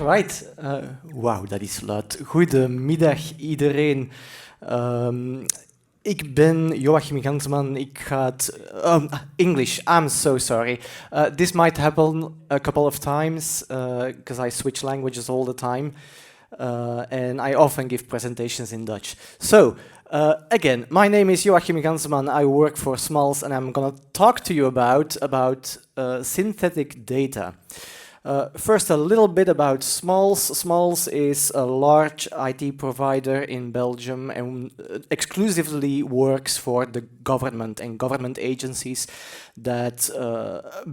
Alright, wauw, dat is luid. Goedemiddag iedereen. Ik ben Joachim Ganseman. Ik ga het... English, I'm so sorry. This might happen a couple of times, because I switch languages all the time. And I often give presentations in Dutch. So, again, my name is Joachim Ganseman. I work for Smals, and I'm going to talk to you about synthetic data. First, a little bit about Smals. Smals is a large IT provider in Belgium and exclusively works for the government and government agencies that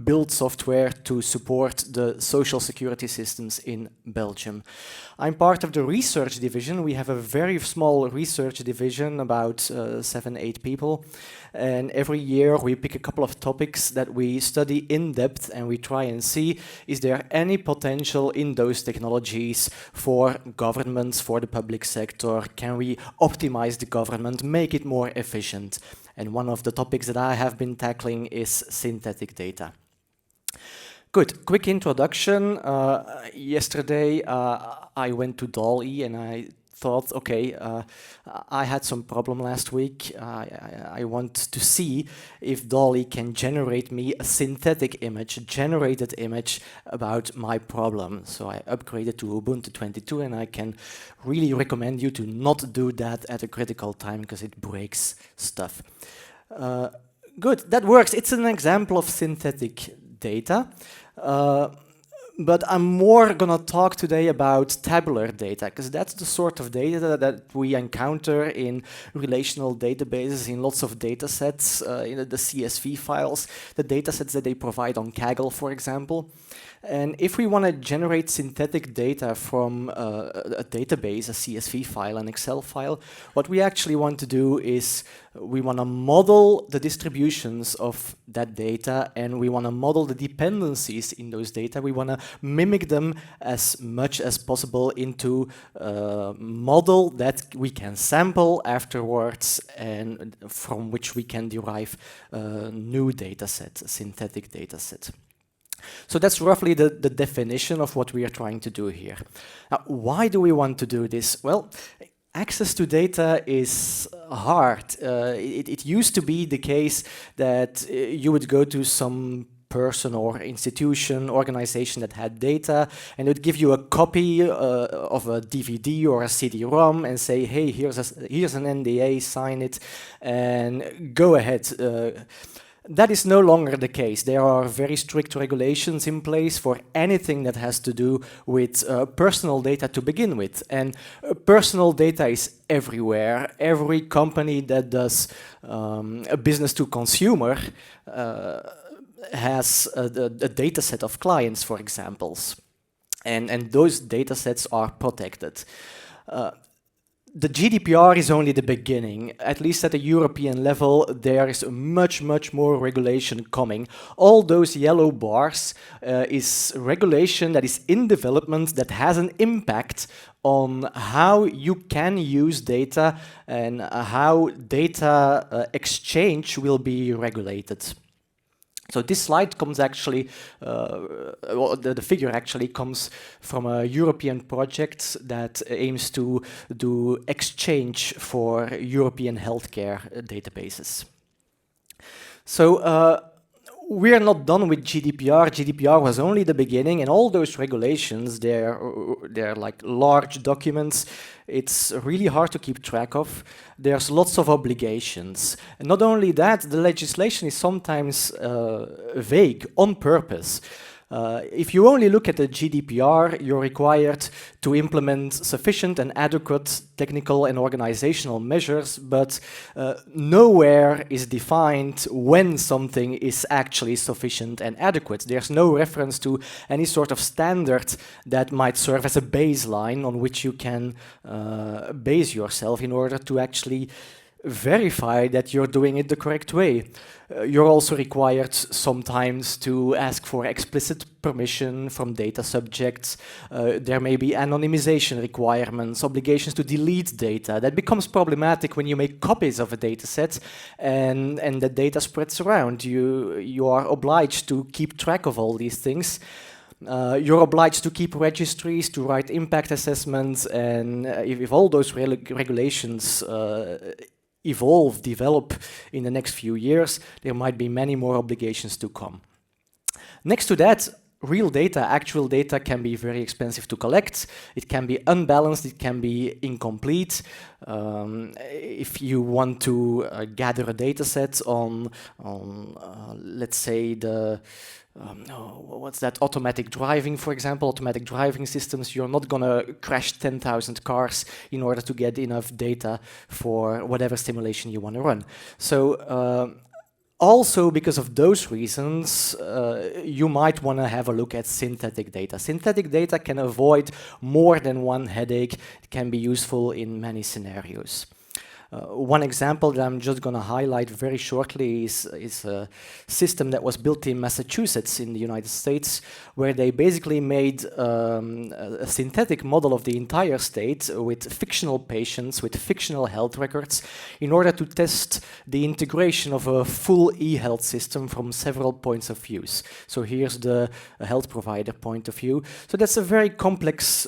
build software to support the social security systems in Belgium. I'm part of the research division. We have a very small research division, about 7-8 people. And every year we pick a couple of topics that we study in depth, and we try and see, is there any potential in those technologies for governments, for the public sector? Can we optimize the government, make it more efficient? And one of the topics that I have been tackling is synthetic data. Good, quick introduction. Yesterday I went to DALL-E and I thought, okay, I had some problem last week. I want to see if DALL-E can generate me a synthetic image, a generated image about my problem. So I upgraded to Ubuntu 22, and I can really recommend you to not do that at a critical time because it breaks stuff. Good, that works. It's an example of synthetic data. But I'm more going to talk today about tabular data, because that's the sort of data that we encounter in relational databases, in lots of datasets, in the CSV files, the datasets that they provide on Kaggle, for example. And if we want to generate synthetic data from a database, a CSV file, an Excel file, what we actually want to do is we want to model the distributions of that data, and we want to model the dependencies in those data. We want to mimic them as much as possible into a model that we can sample afterwards and from which we can derive a new dataset, a synthetic dataset. So that's roughly the definition of what we are trying to do here. Now, why do we want to do this? Well, access to data is hard. It used to be the case that you would go to some person or institution, organization that had data, and it would give you a copy of a DVD or a CD-ROM and say, hey, here's an NDA, sign it, and go ahead. That is no longer the case. There are very strict regulations in place for anything that has to do with personal data to begin with. And personal data is everywhere. Every company that does a business to consumer has a data set of clients, for examples. And those data sets are protected. The GDPR is only the beginning. At least at the European level, there is much, much more regulation coming. All those yellow bars is regulation that is in development that has an impact on how you can use data and how data exchange will be regulated. So this slide comes actually, the figure actually comes from a European project that aims to do exchange for European healthcare databases. So we are not done with GDPR. GDPR was only the beginning, and all those regulations, they're like large documents. It's really hard to keep track of. There's lots of obligations. And not only that, the legislation is sometimes vague on purpose. If you only look at the GDPR, you're required to implement sufficient and adequate technical and organizational measures, but nowhere is defined when something is actually sufficient and adequate. There's no reference to any sort of standard that might serve as a baseline on which you can base yourself in order to actually verify that you're doing it the correct way. You're also required sometimes to ask for explicit permission from data subjects. There may be anonymization requirements, obligations to delete data. That becomes problematic when you make copies of a data set and the data spreads around. You are obliged to keep track of all these things. You're obliged to keep registries, to write impact assessments, and if all those regulations develop in the next few years, there might be many more obligations to come. Next to that, real data, actual data, can be very expensive to collect. It can be unbalanced, it can be incomplete. If you want to gather a data set on let's say, what's that, automatic driving, for example, automatic driving systems, you're not gonna crash 10,000 cars in order to get enough data for whatever simulation you want to run. So also, because of those reasons, you might want to have a look at synthetic data. Synthetic data can avoid more than one headache. It can be useful in many scenarios. One example that I'm just going to highlight very shortly is a system that was built in Massachusetts in the United States, where they basically made a synthetic model of the entire state with fictional patients, with fictional health records, in order to test the integration of a full e-health system from several points of view. So here's the health provider point of view. So that's a very complex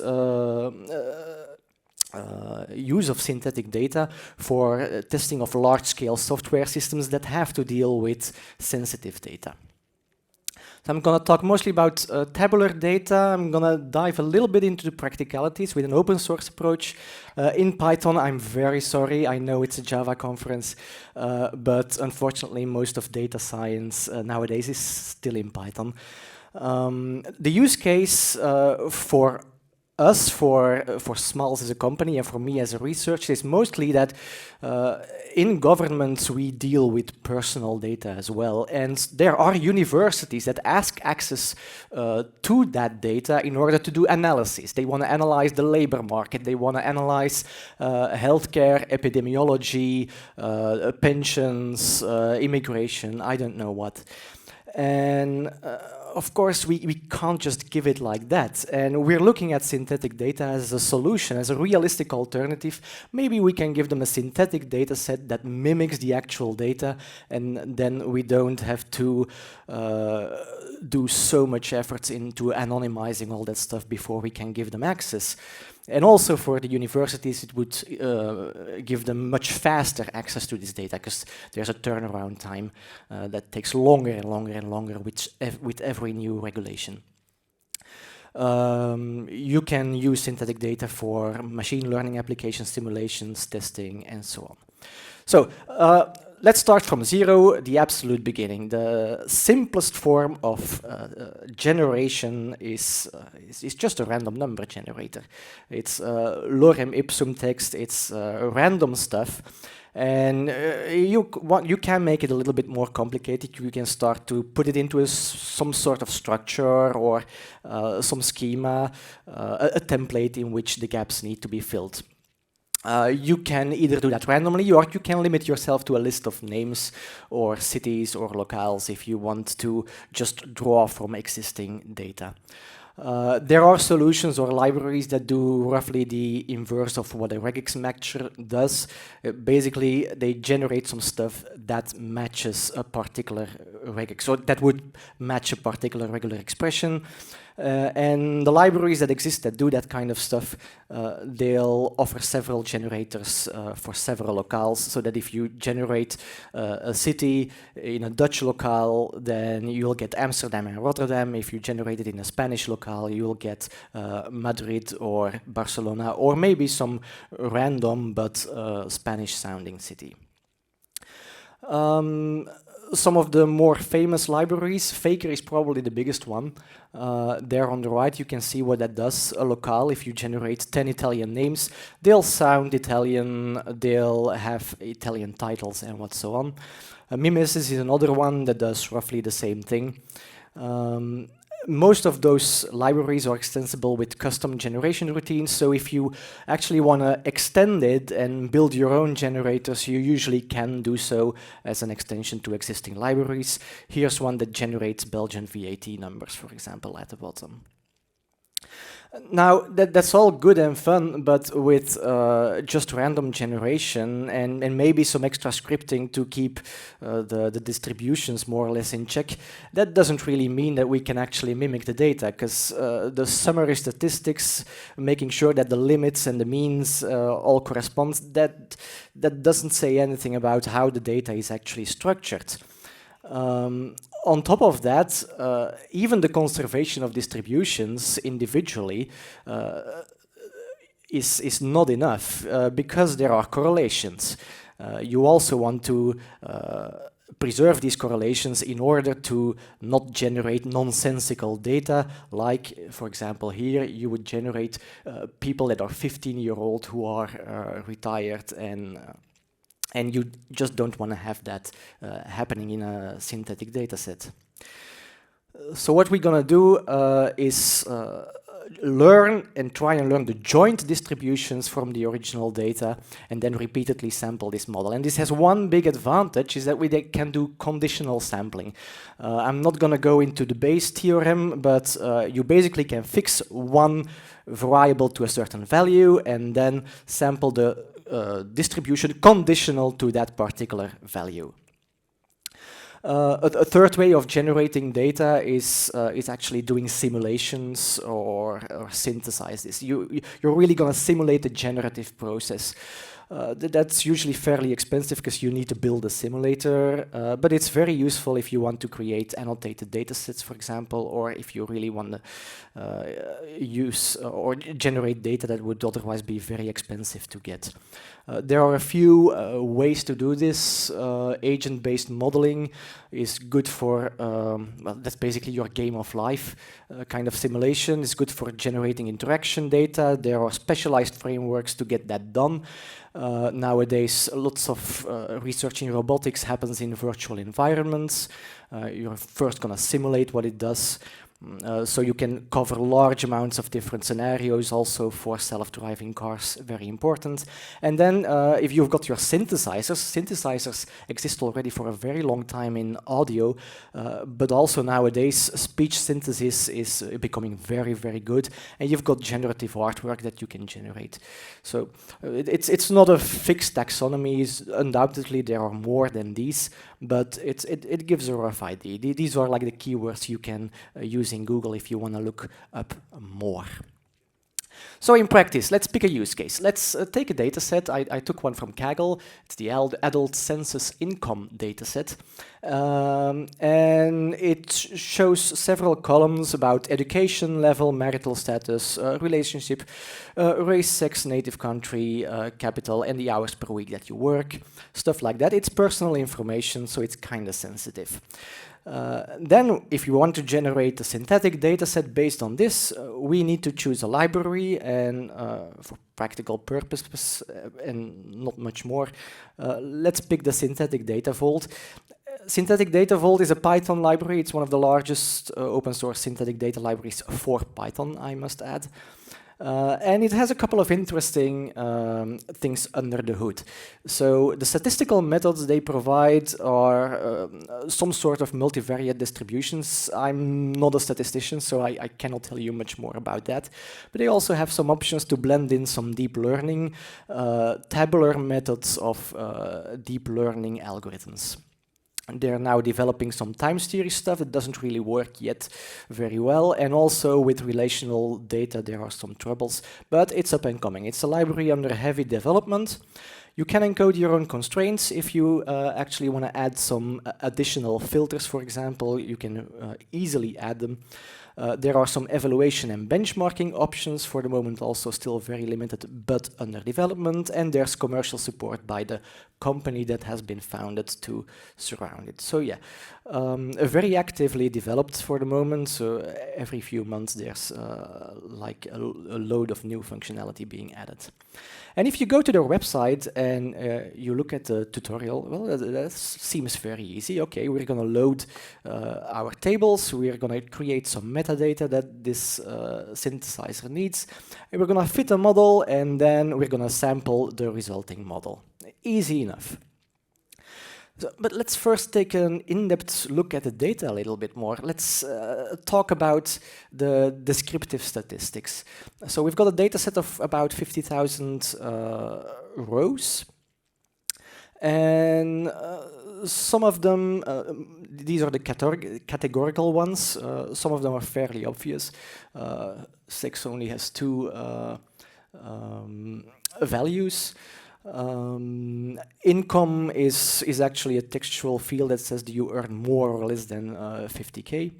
use of synthetic data for testing of large-scale software systems that have to deal with sensitive data. So I'm going to talk mostly about tabular data. I'm going to dive a little bit into the practicalities with an open source approach. In Python, I'm very sorry. I know it's a Java conference, but unfortunately, most of data science nowadays is still in Python. The use case for us, for Smals as a company and for me as a researcher, is mostly that in governments we deal with personal data as well, and there are universities that ask access to that data in order to do analysis. They want to analyze the labor market, they want to analyze healthcare, epidemiology, pensions, immigration, I don't know what. And of course, we can't just give it like that. And we're looking at synthetic data as a solution, as a realistic alternative. Maybe we can give them a synthetic data set that mimics the actual data, and then we don't have to do so much efforts into anonymizing all that stuff before we can give them access. And also for the universities, it would give them much faster access to this data, because there's a turnaround time that takes longer and longer and longer with every new regulation. You can use synthetic data for machine learning applications, simulations, testing, and so on. So let's start from zero, the absolute beginning. The simplest form of generation is just a random number generator. It's lorem ipsum text, it's random stuff. And you can make it a little bit more complicated. You can start to put it into some sort of structure or some schema, a template in which the gaps need to be filled. You can either do that randomly, or you can limit yourself to a list of names or cities or locales if you want to just draw from existing data. There are solutions or libraries that do roughly the inverse of what a regex matcher does. Basically, they generate some stuff that matches a particular regex, so that would match a particular regular expression. And the libraries that exist that do that kind of stuff, they'll offer several generators for several locales, so that if you generate a city in a Dutch locale, then you'll get Amsterdam and Rotterdam. If you generate it in a Spanish locale, you'll get Madrid or Barcelona, or maybe some random but Spanish-sounding city. Some of the more famous libraries, Faker is probably the biggest one. There on the right you can see what that does. A locale, if you generate 10 Italian names, they'll sound Italian, they'll have Italian titles and what so on. Mimesis is another one that does roughly the same thing. Most of those libraries are extensible with custom generation routines, so if you actually want to extend it and build your own generators, you usually can do so as an extension to existing libraries. Here's one that generates Belgian VAT numbers, for example, at the bottom. Now, that's all good and fun, but with just random generation and maybe some extra scripting to keep the distributions more or less in check, that doesn't really mean that we can actually mimic the data, because the summary statistics, making sure that the limits and the means all correspond, that doesn't say anything about how the data is actually structured. On top of that, even the conservation of distributions individually is not enough because there are correlations. You also want to preserve these correlations in order to not generate nonsensical data, like, for example, here you would generate people that are 15-year-old who are retired, and you just don't want to have that happening in a synthetic data set. So what we're going to do is learn and try and learn the joint distributions from the original data and then repeatedly sample this model. And this has one big advantage, is that we can do conditional sampling. I'm not going to go into the Bayes theorem, but you basically can fix one variable to a certain value and then sample the distribution conditional to that particular value. A third way of generating data is actually doing simulations or synthesize this. You're really going to simulate the generative process. That's usually fairly expensive because you need to build a simulator, but it's very useful if you want to create annotated data sets, for example, or if you really want to use or generate data that would otherwise be very expensive to get. There are a few ways to do this. Agent-based modeling is good for, well, that's basically your game of life kind of simulation. It's good for generating interaction data. There are specialized frameworks to get that done. Nowadays, lots of research in robotics happens in virtual environments. You're first going to simulate what it does. So you can cover large amounts of different scenarios, also for self-driving cars, very important. And then if you've got your synthesizers exist already for a very long time in audio, but also nowadays speech synthesis is becoming very, very good, and you've got generative artwork that you can generate. So it's not a fixed taxonomy. Undoubtedly there are more than these, but it gives a rough idea. These are like the keywords you can use in Google if you want to look up more. So in practice, let's pick a use case. Let's take a data set. I took one from Kaggle. It's the adult census income data set. And it shows several columns about education level, marital status, relationship, race, sex, native country, capital, and the hours per week that you work, stuff like that. It's personal information, so it's kind of sensitive. Then, if you want to generate a synthetic data set based on this, we need to choose a library, and for practical purposes and not much more, let's pick the Synthetic Data Vault. Synthetic Data Vault is a Python library. It's one of the largest open source synthetic data libraries for Python, I must add. And it has a couple of interesting things under the hood. So the statistical methods they provide are some sort of multivariate distributions. I'm not a statistician, so I cannot tell you much more about that. But they also have some options to blend in some deep learning, tabular methods of deep learning algorithms. They're now developing some time series stuff. It doesn't really work yet very well. And also with relational data, there are some troubles, but it's up and coming. It's a library under heavy development. You can encode your own constraints. If you actually want to add some additional filters, for example, you can easily add them. There are some evaluation and benchmarking options, for the moment also still very limited, but under development, and there's commercial support by the company that has been founded to surround it. So yeah, very actively developed for the moment, so every few months there's like a load of new functionality being added. And if you go to their website and you look at the tutorial, well, that seems very easy. Okay, we're going to load our tables, we're going to create some metadata that this synthesizer needs, and we're going to fit a model, and then we're going to sample the resulting model. Easy enough. But let's first take an in-depth look at the data a little bit more. Let's talk about the descriptive statistics. So we've got a data set of about 50,000 rows. And some of them, these are the categorical ones. Some of them are fairly obvious. Sex only has two values. Income is actually a textual field that says that you earn more or less than 50K.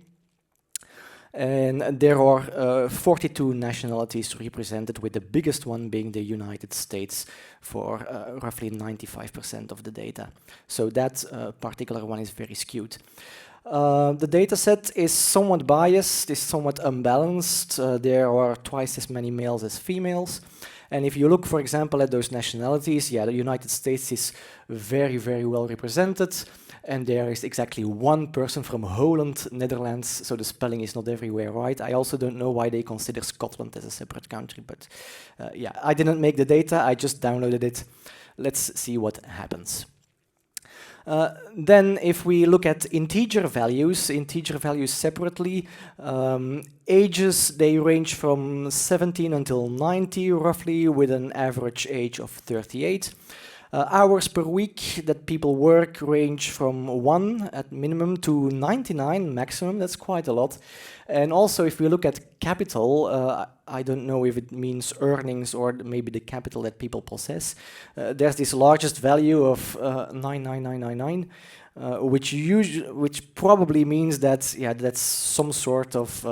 And there are 42 nationalities represented, with the biggest one being the United States for roughly 95% of the data. So that particular one is very skewed. The dataset is somewhat biased, is somewhat unbalanced. There are twice as many males as females. And if you look, for example, at those nationalities, yeah, the United States is very, very well represented. And there is exactly one person from Holland, Netherlands, so the spelling is not everywhere right. I also don't know why they consider Scotland as a separate country, but yeah, I didn't make the data, I just downloaded it. Let's see what happens. Then if we look at integer values separately, ages, they range from 17 until 90 roughly, with an average age of 38. Hours per week that people work range from 1 at minimum to 99 maximum. That's quite a lot. And also, if we look at capital, I don't know if it means earnings or maybe the capital that people possess. There's this largest value of 99999, which probably means that, yeah, that's some sort of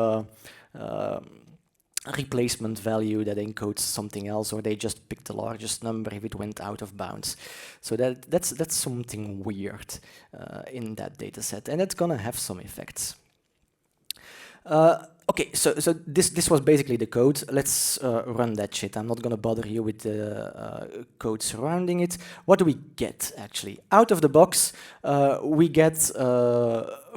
replacement value that encodes something else, or they just picked the largest number if it went out of bounds. So that's something weird in that data set, and it's gonna have some effects. Okay, so this was basically the code. Let's run that shit. I'm not gonna bother you with the code surrounding it. What do we get, actually? Out of the box, we get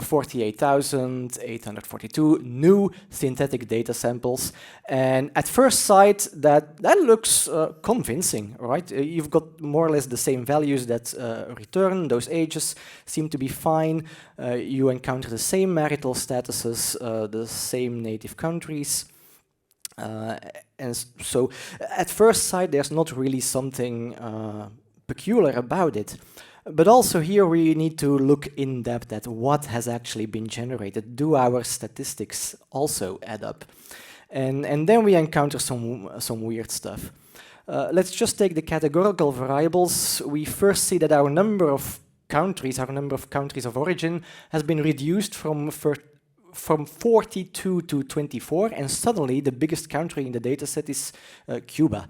48,842 new synthetic data samples. And at first sight, that looks convincing, right? You've got more or less the same values that return. Those ages seem to be fine. You encounter the same marital statuses, the same native countries. And so at first sight, there's not really something peculiar about it. But also here we need to look in depth at what has actually been generated. Do our statistics also add up? And then we encounter some weird stuff. Let's just take the categorical variables. We first see that our number of countries of origin has been reduced from 42 to 24, and suddenly the biggest country in the dataset is Cuba.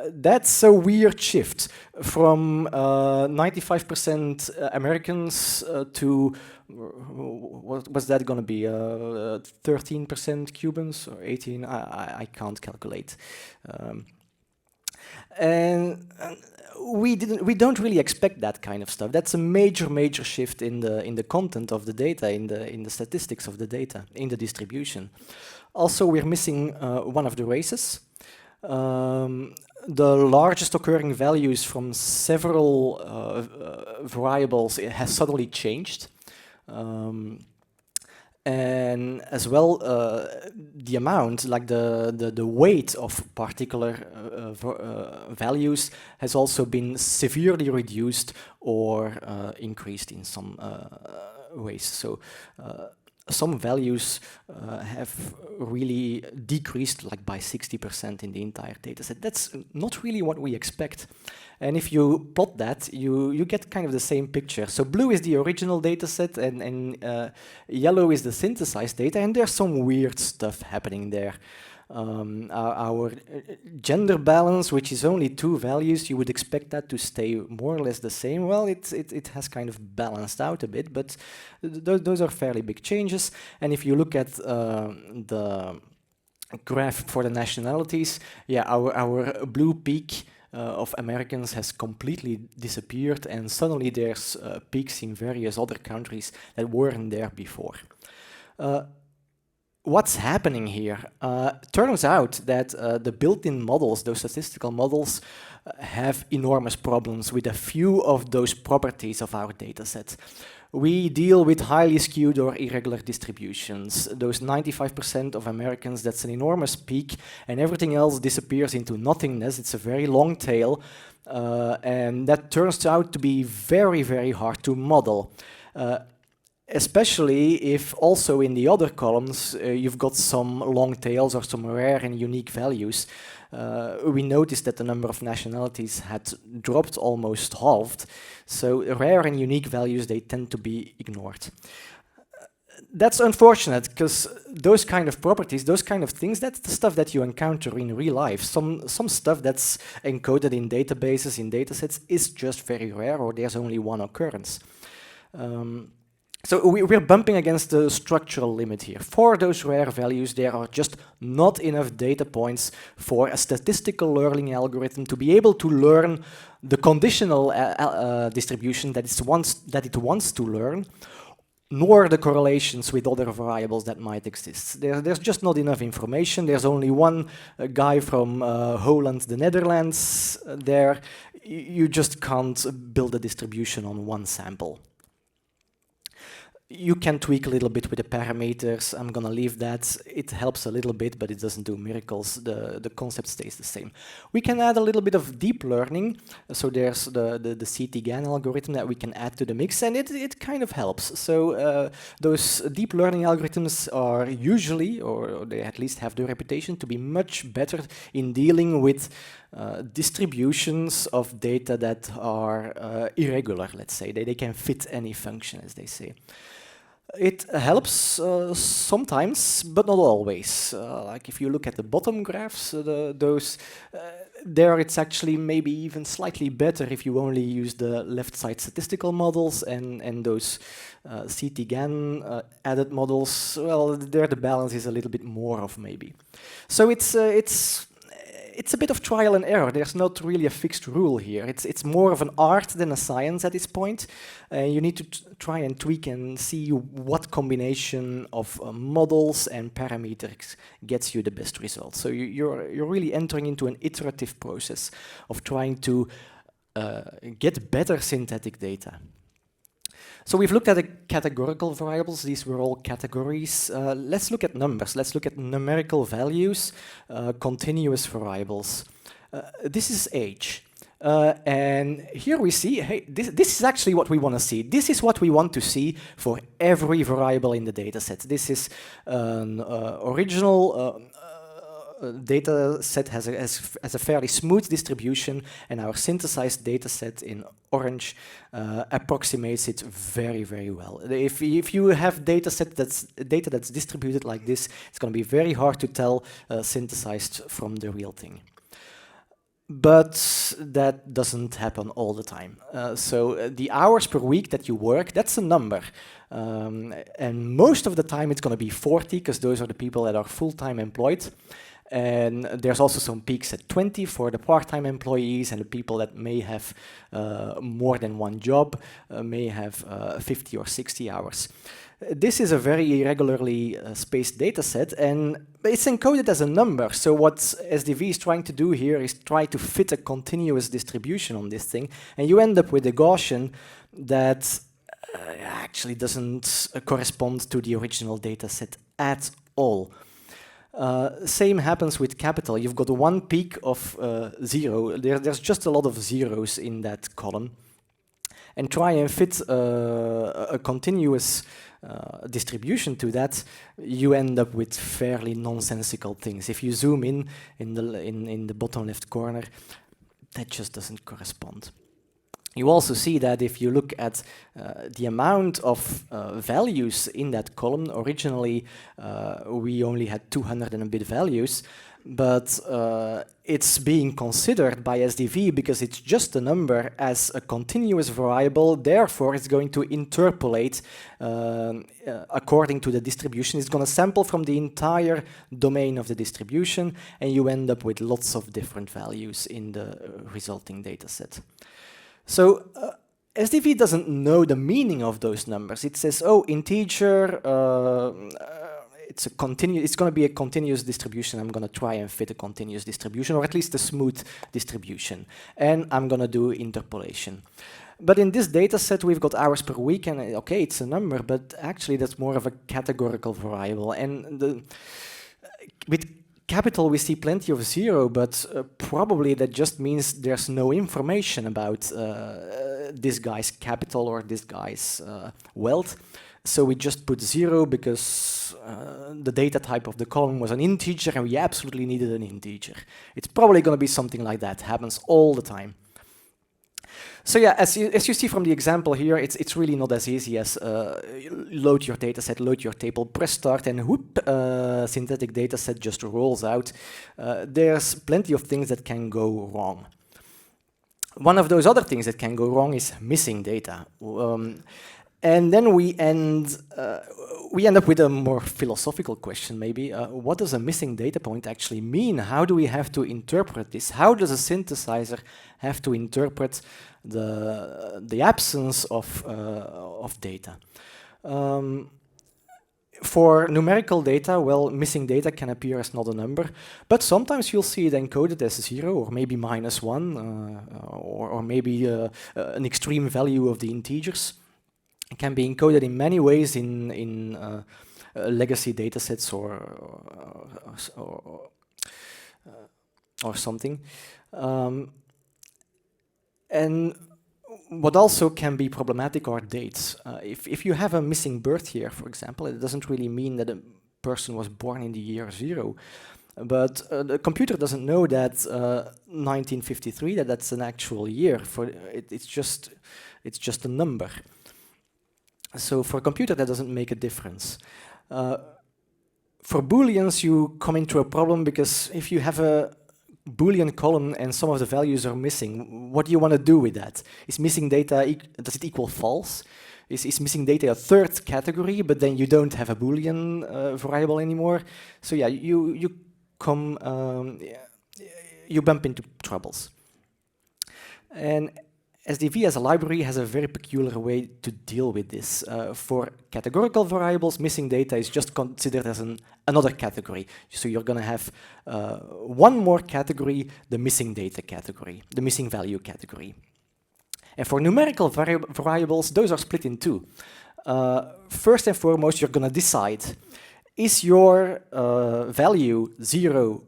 That's a weird shift from 95% Americans to, what was that going to be, 13% Cubans or 18? I can't calculate. And we don't really expect that kind of stuff. That's a major shift in the content of the data, in the statistics of the data, in the distribution. Also, we're missing one of the races. The largest occurring values from several variables has suddenly changed. And as well, the amount, like the weight of particular values has also been severely reduced or increased in some ways. So some values have really decreased, like by 60% in the entire dataset. That's not really what we expect. And if you plot that, you get kind of the same picture. So blue is the original dataset, and yellow is the synthesized data, and there's some weird stuff happening there. Our gender balance, which is only 2 values, you would expect that to stay more or less the same. Well, it has kind of balanced out a bit, but those are fairly big changes. And if you look at the graph for the nationalities, yeah, our blue peak of Americans has completely disappeared, and suddenly there's peaks in various other countries that weren't there before. what's happening here? Turns out that the built-in models, those statistical models, have enormous problems with a few of those properties of our dataset. We deal with highly skewed or irregular distributions. Those 95% of Americans, that's an enormous peak, and everything else disappears into nothingness. It's a very long tail, and that turns out to be very, very hard to model. Especially if also in the other columns you've got some long tails or some rare and unique values. We noticed that the number of nationalities had dropped, almost halved, so rare and unique values, they tend to be ignored. That's unfortunate, because those kind of properties, those kind of things, that's the stuff that you encounter in real life. Some stuff that's encoded in databases, in datasets, is just very rare, or there's only one occurrence. So we're bumping against the structural limit here. For those rare values, there are just not enough data points for a statistical learning algorithm to be able to learn the conditional distribution that it wants to learn, nor the correlations with other variables that might exist. There's just not enough information. There's only one guy from Holland, the Netherlands there. You just can't build a distribution on one sample. You can tweak a little bit with the parameters. I'm gonna leave that. It helps a little bit, but it doesn't do miracles. The concept stays the same. We can add a little bit of deep learning. So there's the CT-GAN algorithm that we can add to the mix, and it kind of helps. So those deep learning algorithms are usually, or they at least have the reputation to be much better in dealing with distributions of data that are irregular, let's say. They can fit any function, as they say. It helps sometimes, but not always. Like if you look at the bottom graphs, there it's actually maybe even slightly better if you only use the left side statistical models and those CT-GAN added models. Well, there the balance is a little bit more of maybe. So it's a bit of trial and error. There's not really a fixed rule here. It's more of an art than a science at this point. You need to try and tweak and see what combination of models and parameters gets you the best result. So you're really entering into an iterative process of trying to get better synthetic data. So we've looked at the categorical variables. These were all categories. Let's look at numbers. Let's look at numerical values, continuous variables. This is age. And here we see, hey, this is actually what we want to see. This is what we want to see for every variable in the dataset. This is an original data set has a fairly smooth distribution, and our synthesized data set in orange approximates it very, very well. If you have data that's distributed like this, it's going to be very hard to tell synthesized from the real thing. But that doesn't happen all the time. So the hours per week that you work, that's a number. And most of the time it's going to be 40, because those are the people that are full-time employed. And there's also some peaks at 20 for the part-time employees, and the people that may have more than one job may have 50 or 60 hours. This is a very irregularly spaced data set, and it's encoded as a number. So what SDV is trying to do here is try to fit a continuous distribution on this thing, and you end up with a Gaussian that actually doesn't correspond to the original data set at all. Same happens with capital. You've got one peak of 0. There's just a lot of zeros in that column. And try and fit a continuous distribution to that, you end up with fairly nonsensical things. If you zoom in the bottom left corner, that just doesn't correspond. You also see that if you look at the amount of values in that column, originally we only had 200 and a bit values, but it's being considered by SDV because it's just a number as a continuous variable, therefore it's going to interpolate according to the distribution. It's going to sample from the entire domain of the distribution, and you end up with lots of different values in the resulting data set. So SDV doesn't know the meaning of those numbers. It says, oh, integer, it's going to be a continuous distribution. I'm going to try and fit a continuous distribution, or at least a smooth distribution. And I'm going to do interpolation. But in this data set, we've got hours per week, and okay, it's a number, but actually that's more of a categorical variable. And with capital, we see plenty of zero, but probably that just means there's no information about this guy's capital or this guy's wealth. So we just put zero because the data type of the column was an integer and we absolutely needed an integer. It's probably going to be something like that. Happens all the time. So yeah, as you see from the example here, it's really not as easy as load your dataset, load your table, press start, and whoop, synthetic dataset just rolls out. There's plenty of things that can go wrong. One of those other things that can go wrong is missing data. And then we end up with a more philosophical question, maybe. What does a missing data point actually mean? How do we have to interpret this? How does a synthesizer have to interpret the absence of data? For numerical data, well, missing data can appear as not a number, but sometimes you'll see it encoded as 0 or maybe -1, or maybe an extreme value of the integers. It can be encoded in many ways in legacy datasets or something. And what also can be problematic are dates. If you have a missing birth year, for example, it doesn't really mean that a person was born in the year 0. But the computer doesn't know that 1953, that's an actual year. It's just a number. So for a computer, that doesn't make a difference. For Booleans, you come into a problem because if you have a Boolean column and some of the values are missing, what do you want to do with that? Is missing data, does it equal false? Is missing data a third category, but then you don't have a Boolean variable anymore? So yeah, you bump into troubles. And SDV as a library has a very peculiar way to deal with this. For categorical variables, missing data is just considered as another category. So you're going to have one more category, the missing data category, the missing value category. And for numerical variables, those are split in two. First and foremost, you're going to decide, is your value 0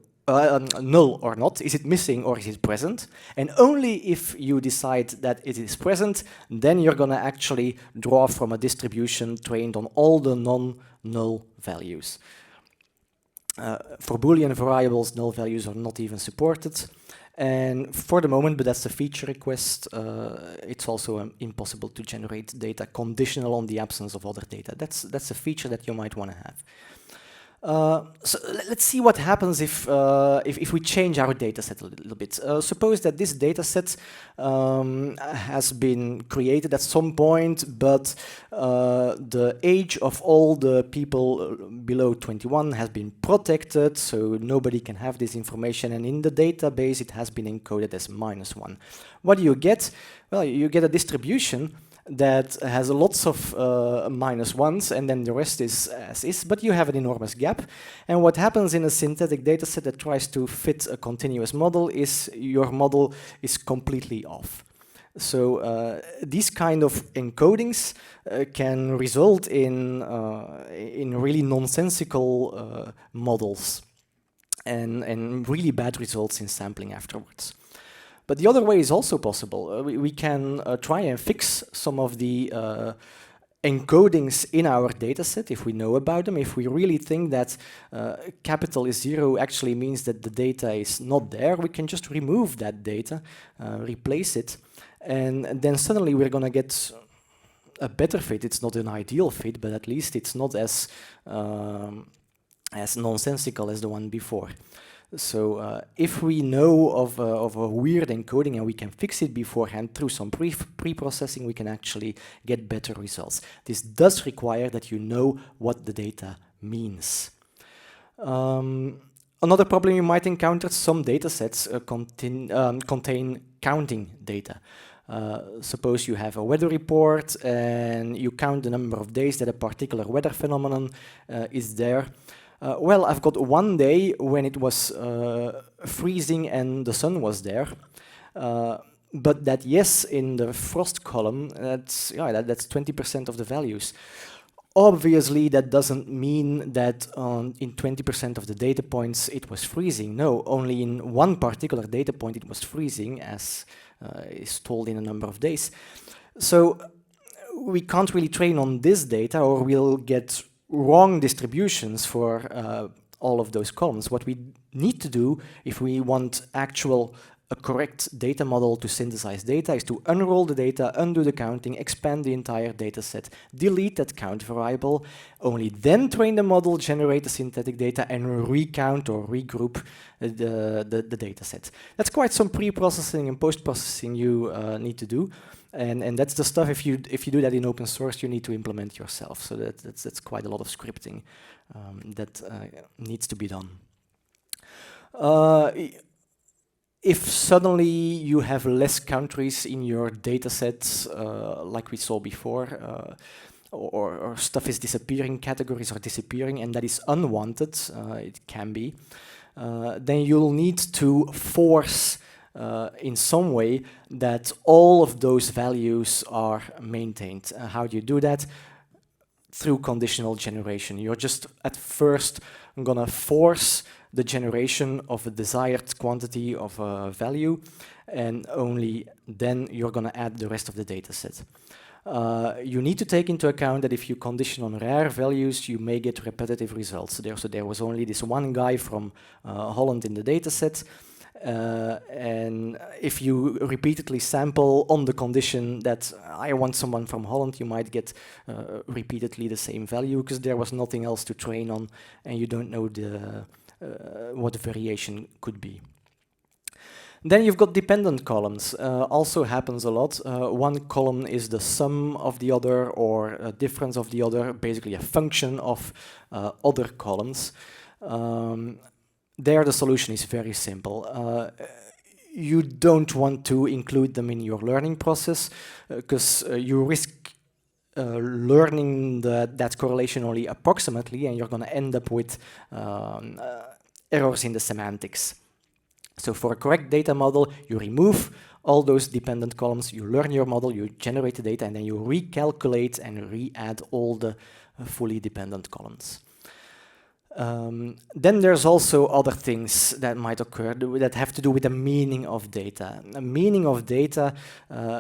null or not? Is it missing or is it present? And only if you decide that it is present, then you're going to actually draw from a distribution trained on all the non-null values. For Boolean variables, null values are not even supported. And for the moment, but that's a feature request, it's also impossible to generate data conditional on the absence of other data. That's a feature that you might want to have. So let's see what happens if we change our dataset a little bit. Suppose that this dataset has been created at some point, but the age of all the people below 21 has been protected, so nobody can have this information, and in the database it has been encoded as -1. What do you get? Well, you get a distribution that has lots of -1s, and then the rest is as is, but you have an enormous gap. And what happens in a synthetic dataset that tries to fit a continuous model is your model is completely off. So these kind of encodings can result in really nonsensical models and really bad results in sampling afterwards. But the other way is also possible. We can try and fix some of the encodings in our dataset if we know about them. If we really think that capital is 0 actually means that the data is not there, we can just remove that data, replace it, and then suddenly we're going to get a better fit. It's not an ideal fit, but at least it's not as nonsensical as the one before. So if we know of a weird encoding and we can fix it beforehand through some pre-processing, we can actually get better results. This does require that you know what the data means. Another problem you might encounter, some datasets contain counting data. Suppose you have a weather report and you count the number of days that a particular weather phenomenon is there. Well, I've got one day when it was freezing and the sun was there. But that yes in the frost column, that's 20% of the values. Obviously, that doesn't mean that in 20% of the data points it was freezing. No, only in one particular data point it was freezing, as is told in a number of days. So we can't really train on this data, or we'll get wrong distributions for all of those columns. What we need to do, if we want a correct data model to synthesize data, is to unroll the data, undo the counting, expand the entire data set, delete that count variable, only then train the model, generate the synthetic data, and recount or regroup the data set. That's quite some pre-processing and post-processing you need to do. And that's the stuff, if you do that in open source, you need to implement yourself. So that's quite a lot of scripting that needs to be done. If suddenly you have less countries in your data sets, like we saw before, or stuff is disappearing, categories are disappearing, and that is unwanted, it can be, then you'll need to force in some way that all of those values are maintained. How do you do that? Through conditional generation. You're just at first gonna force the generation of a desired quantity of a value, and only then you're gonna add the rest of the data set. You need to take into account that if you condition on rare values, you may get repetitive results. So there was only this one guy from Holland in the data set, and if you repeatedly sample on the condition that I want someone from Holland, you might get repeatedly the same value because there was nothing else to train on, and you don't know what the variation could be. Then you've got dependent columns. Also happens a lot. One column is the sum of the other or a difference of the other, basically a function of other columns. There the solution is very simple. You don't want to include them in your learning process because you risk learning that correlation only approximately, and you're going to end up with errors in the semantics. So for a correct data model, you remove all those dependent columns, you learn your model, you generate the data, and then you recalculate and re-add all the fully dependent columns. Then there's also other things that might occur that have to do with the meaning of data. The meaning of data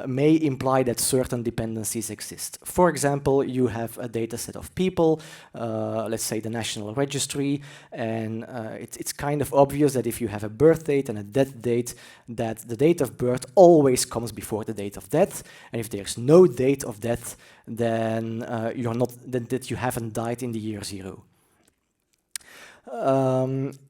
may imply that certain dependencies exist. For example, you have a data set of people, let's say the National Registry, and it's kind of obvious that if you have a birth date and a death date, that the date of birth always comes before the date of death, and if there's no date of death, then that you haven't died in the year 0.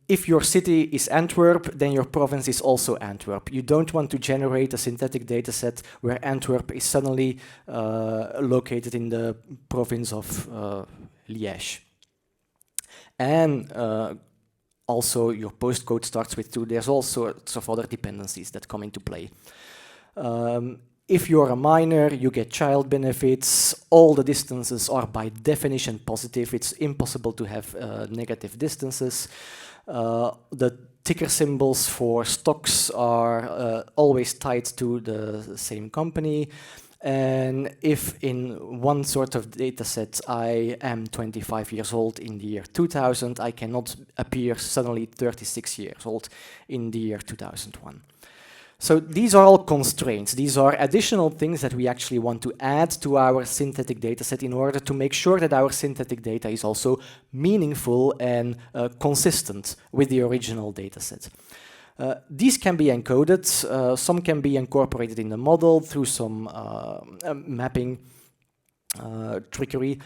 If your city is Antwerp, then your province is also Antwerp. You don't want to generate a synthetic data set where Antwerp is suddenly located in the province of Liège. And also your postcode starts with 2. There's all sorts of other dependencies that come into play. If you're a minor, you get child benefits. All the distances are by definition positive. It's impossible to have negative distances. The ticker symbols for stocks are always tied to the same company. And if in one sort of data set I am 25 years old in the year 2000, I cannot appear suddenly 36 years old in the year 2001. So these are all constraints. These are additional things that we actually want to add to our synthetic dataset in order to make sure that our synthetic data is also meaningful and consistent with the original dataset. These can be encoded. Some can be incorporated in the model through some mapping trickery.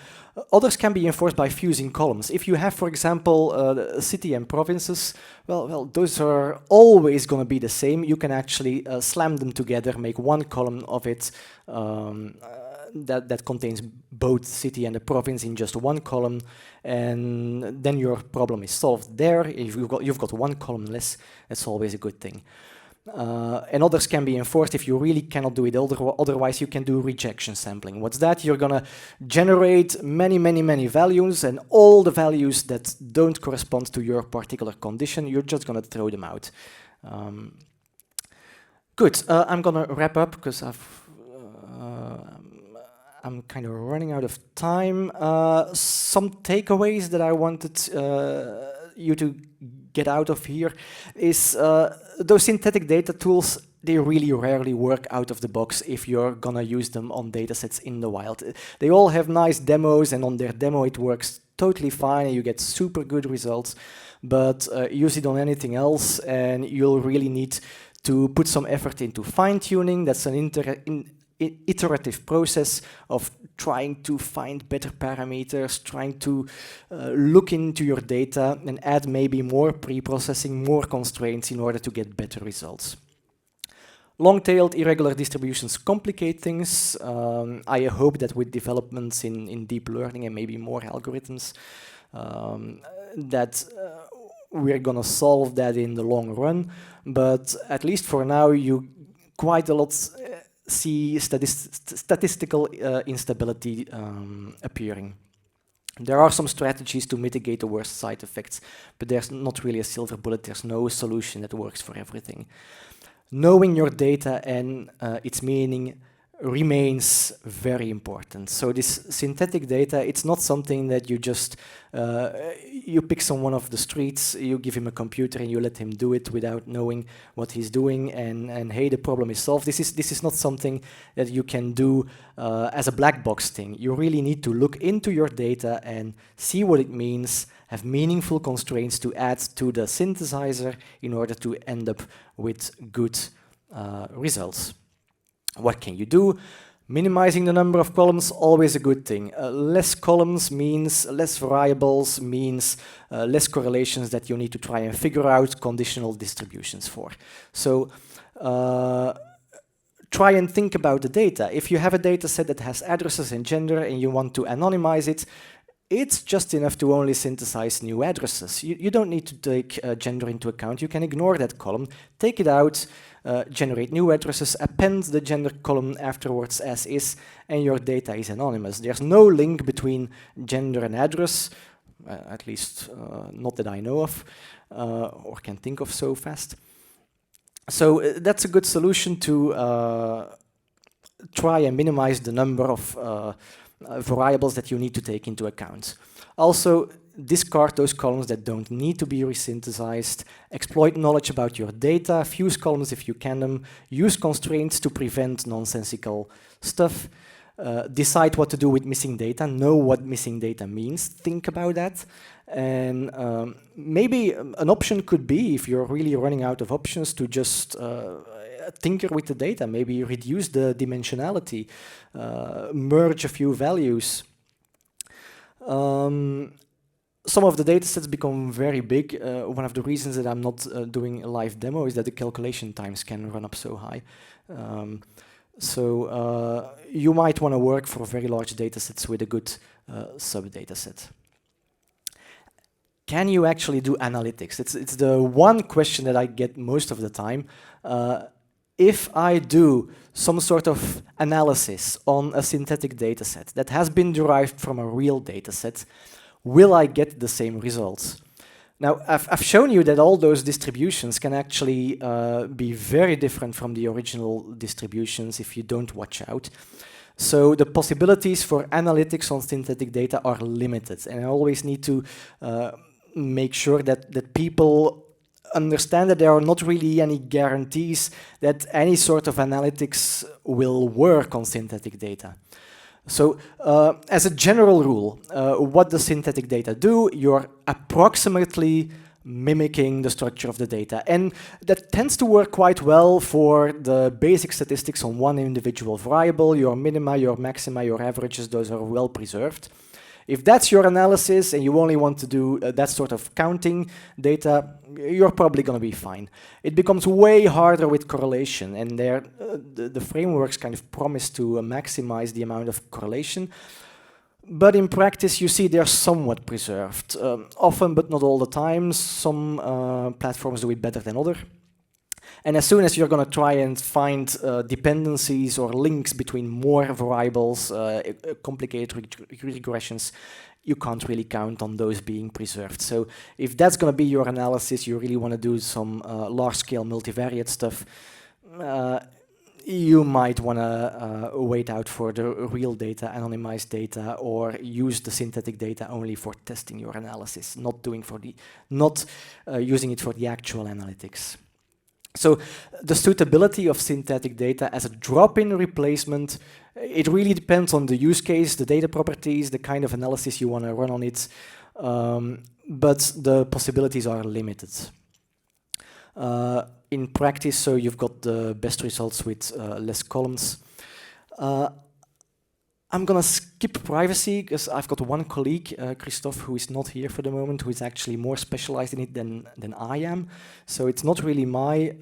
Others can be enforced by fusing columns. If you have, for example, city and provinces, well, those are always going to be the same. You can actually slam them together, make one column of it that contains both city and the province in just one column, and then your problem is solved there. If you've got one column less, that's always a good thing. And others can be enforced if you really cannot do it. Otherwise, you can do rejection sampling. What's that? You're going to generate many values, and all the values that don't correspond to your particular condition, you're just going to throw them out. Good. I'm going to wrap up because I'm kind of running out of time. Some takeaways that I wanted you to get out of here is those synthetic data tools, they really rarely work out of the box if you're gonna use them on datasets in the wild. They all have nice demos, and on their demo it works totally fine and you get super good results, but use it on anything else and you'll really need to put some effort into fine-tuning. That's an iterative process of trying to find better parameters, trying to look into your data and add maybe more pre-processing, more constraints in order to get better results. Long-tailed irregular distributions complicate things. I hope that with developments in deep learning and maybe more algorithms, that we're gonna solve that in the long run. But at least for now, you quite a lot see statistical instability appearing. There are some strategies to mitigate the worst side effects, but there's not really a silver bullet. There's no solution that works for everything. Knowing your data and its meaning remains very important. So this synthetic data, it's not something that you just, you pick someone off the streets, you give him a computer and you let him do it without knowing what he's doing and hey, the problem is solved. This is not something that you can do as a black box thing. You really need to look into your data and see what it means, have meaningful constraints to add to the synthesizer in order to end up with good results. What can you do? Minimizing the number of columns, always a good thing. Less columns means less variables, means less correlations that you need to try and figure out conditional distributions for. So try and think about the data. If you have a data set that has addresses and gender and you want to anonymize it, it's just enough to only synthesize new addresses. You don't need to take gender into account. You can ignore that column, take it out, generate new addresses, append the gender column afterwards as is, and your data is anonymous. There's no link between gender and address, at least not that I know of, or can think of so fast. So that's a good solution to try and minimize the number of variables that you need to take into account. Also, discard those columns that don't need to be resynthesized, exploit knowledge about your data, fuse columns if you can them, use constraints to prevent nonsensical stuff, decide what to do with missing data, know what missing data means, think about that, and maybe an option could be, if you're really running out of options, to just tinker with the data, maybe reduce the dimensionality, merge a few values. Some of the datasets become very big. One of the reasons that I'm not doing a live demo is that the calculation times can run up so high. So you might want to work for very large datasets with a good sub-dataset. Can you actually do analytics? It's the one question that I get most of the time. If I do some sort of analysis on a synthetic dataset that has been derived from a real dataset, will I get the same results? Now, I've shown you that all those distributions can actually be very different from the original distributions if you don't watch out. So the possibilities for analytics on synthetic data are limited, and I always need to make sure that people understand that there are not really any guarantees that any sort of analytics will work on synthetic data. So as a general rule, what does synthetic data do? You're approximately mimicking the structure of the data. And that tends to work quite well for the basic statistics on one individual variable. Your minima, your maxima, your averages, those are well preserved. If that's your analysis and you only want to do that sort of counting data, you're probably going to be fine. It becomes way harder with correlation, and there the frameworks kind of promise to maximize the amount of correlation. But in practice, you see they're somewhat preserved. Often, but not all the time. Some platforms do it better than others. And as soon as you're going to try and find dependencies or links between more variables, complicated regressions, you can't really count on those being preserved. So if that's going to be your analysis, you really want to do some large-scale multivariate stuff, you might want to wait out for the real data, anonymized data, or use the synthetic data only for testing your analysis, not using it for the actual analytics. So the suitability of synthetic data as a drop-in replacement, it really depends on the use case, the data properties, the kind of analysis you want to run on it, but the possibilities are limited. In practice, so you've got the best results with less columns. I'm gonna skip privacy because I've got one colleague, Christophe, who is not here for the moment, who is actually more specialized in it than I am. So it's not really my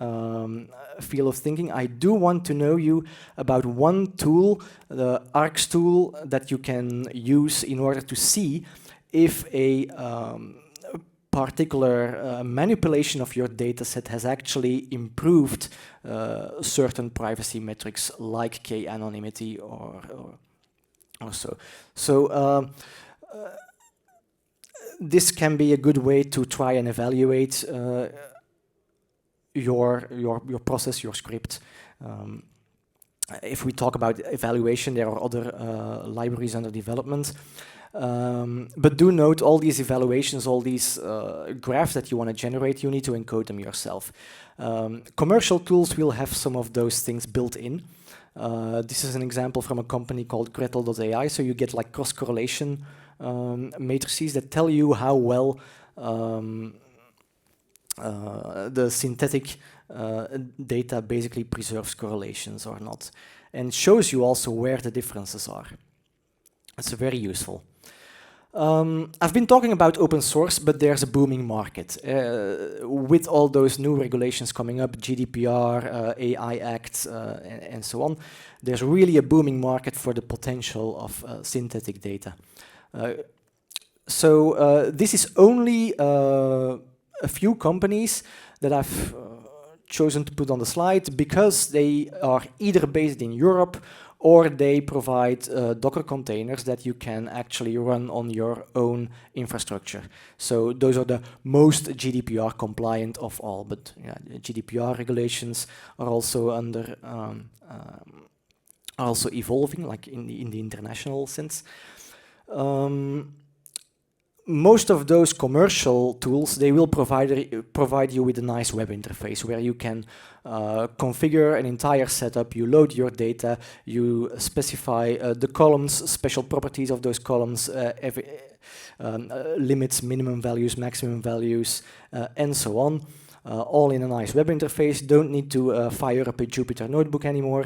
field of thinking. I do want to know you about one tool, the ARCS tool, that you can use in order to see if a particular manipulation of your data set has actually improved certain privacy metrics like k-anonymity or so. So this can be a good way to try and evaluate your process, your script. If we talk about evaluation, there are other libraries under development. But do note all these evaluations, all these graphs that you want to generate, you need to encode them yourself. Commercial tools will have some of those things built in. This is an example from a company called Gretel.ai. So you get like cross-correlation matrices that tell you how well the synthetic data basically preserves correlations or not, and shows you also where the differences are. It's very useful. I've been talking about open source, but there's a booming market. With all those new regulations coming up, GDPR, AI Act, and so on, there's really a booming market for the potential of synthetic data. So this is only a few companies that I've chosen to put on the slide because they are either based in Europe or they provide Docker containers that you can actually run on your own infrastructure. So those are the most GDPR compliant of all, but yeah, GDPR regulations are also are also evolving, like in the international sense. Most of those commercial tools, they will provide you with a nice web interface where you can configure an entire setup, you load your data, you specify the columns, special properties of those columns, limits, minimum values, maximum values, and so on. All in a nice web interface. Don't need to fire up a Jupyter notebook anymore.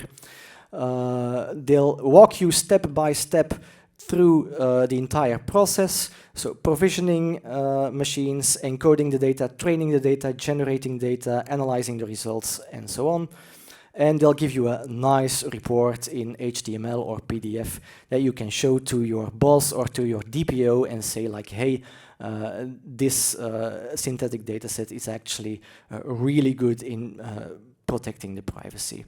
They'll walk you step by step through the entire process, so provisioning machines, encoding the data, training the data, generating data, analyzing the results, and so on. And they'll give you a nice report in HTML or PDF that you can show to your boss or to your DPO and say like, hey, this synthetic data set is actually really good in protecting the privacy.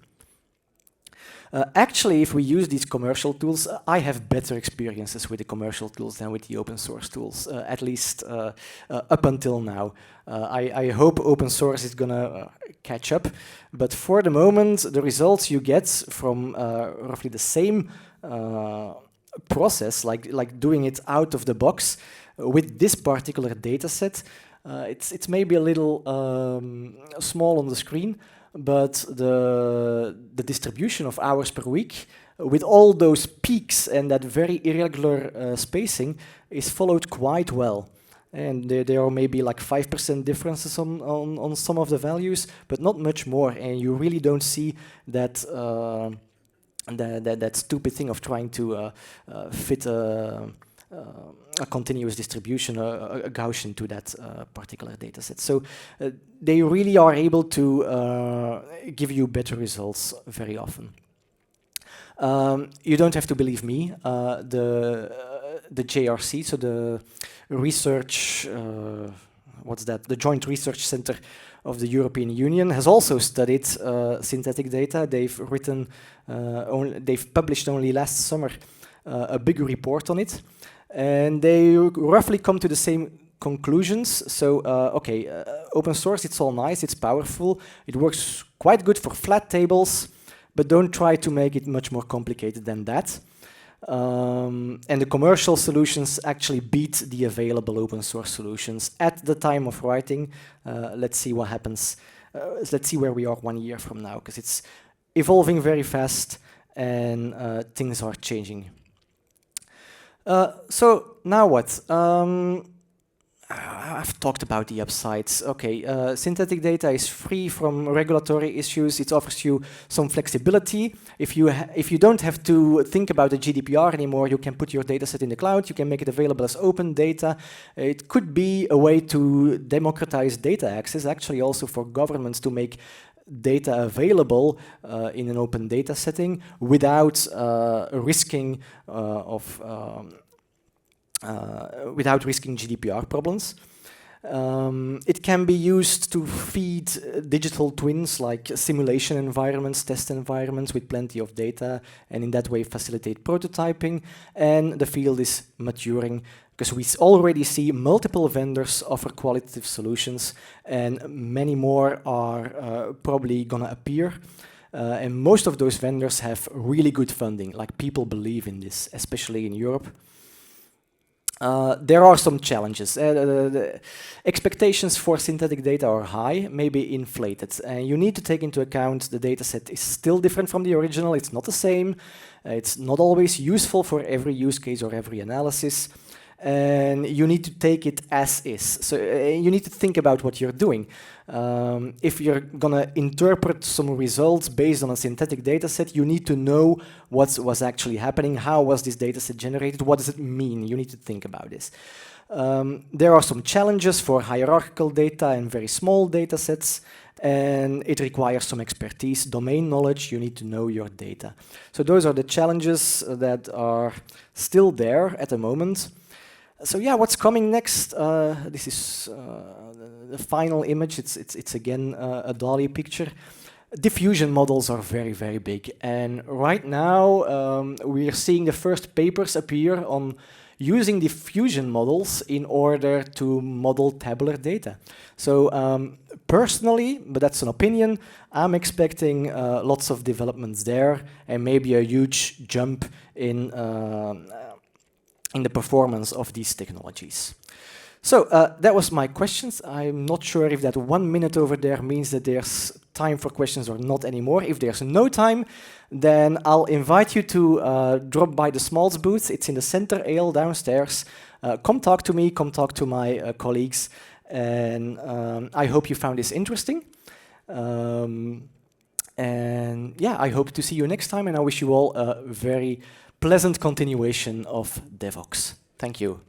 Actually, if we use these commercial tools, I have better experiences with the commercial tools than with the open source tools, at least up until now. I hope open source is gonna catch up, but for the moment, the results you get from roughly the same process, like doing it out of the box with this particular data set, it's maybe a little small on the screen, but the distribution of hours per week with all those peaks and that very irregular spacing is followed quite well. And there are maybe like 5% differences on some of the values, but not much more. And you really don't see that that stupid thing of trying to fit a continuous distribution, a Gaussian to that particular data set. So they really are able to give you better results very often. You don't have to believe me. The JRC, so the research, what's that? The Joint Research Center of the European Union has also studied synthetic data. They've published only last summer a big report on it, and they roughly come to the same conclusions. So, open source, it's all nice, it's powerful, it works quite good for flat tables, but don't try to make it much more complicated than that. And the commercial solutions actually beat the available open source solutions at the time of writing. Let's see what happens. Let's see where we are 1 year from now, because it's evolving very fast and things are changing. So now what? I've talked about the upsides. Okay, synthetic data is free from regulatory issues. It offers you some flexibility. If you don't have to think about the GDPR anymore, you can put your dataset in the cloud. You can make it available as open data. It could be a way to democratize data access, actually also for governments to make data available in an open data setting without risking without risking GDPR problems. It can be used to feed digital twins like simulation environments, test environments with plenty of data, and in that way facilitate prototyping. And the field is maturing because we already see multiple vendors offer qualitative solutions, and many more are probably gonna appear. And most of those vendors have really good funding, like people believe in this, especially in Europe. There are some challenges. The expectations for synthetic data are high, maybe inflated. You need to take into account the dataset is still different from the original. It's not the same. It's not always useful for every use case or every analysis. And you need to take it as is. So you need to think about what you're doing. If you're gonna interpret some results based on a synthetic dataset, you need to know what was actually happening, how was this dataset generated, what does it mean? You need to think about this. There are some challenges for hierarchical data and very small datasets, and it requires some expertise, domain knowledge. You need to know your data. So those are the challenges that are still there at the moment. So yeah, what's coming next? This is the final image. It's again a DALL-E picture. Diffusion models are very, very big. And right now, we are seeing the first papers appear on using diffusion models in order to model tabular data. So personally, but that's an opinion, I'm expecting lots of developments there and maybe a huge jump in the performance of these technologies. So that was my questions. I'm not sure if that 1 minute over there means that there's time for questions or not anymore. If there's no time, then I'll invite you to drop by the Smals booth. It's in the center aisle downstairs. Come talk to me, come talk to my colleagues, and I hope you found this interesting. And yeah, I hope to see you next time, and I wish you all a very pleasant continuation of DevOps. Thank you.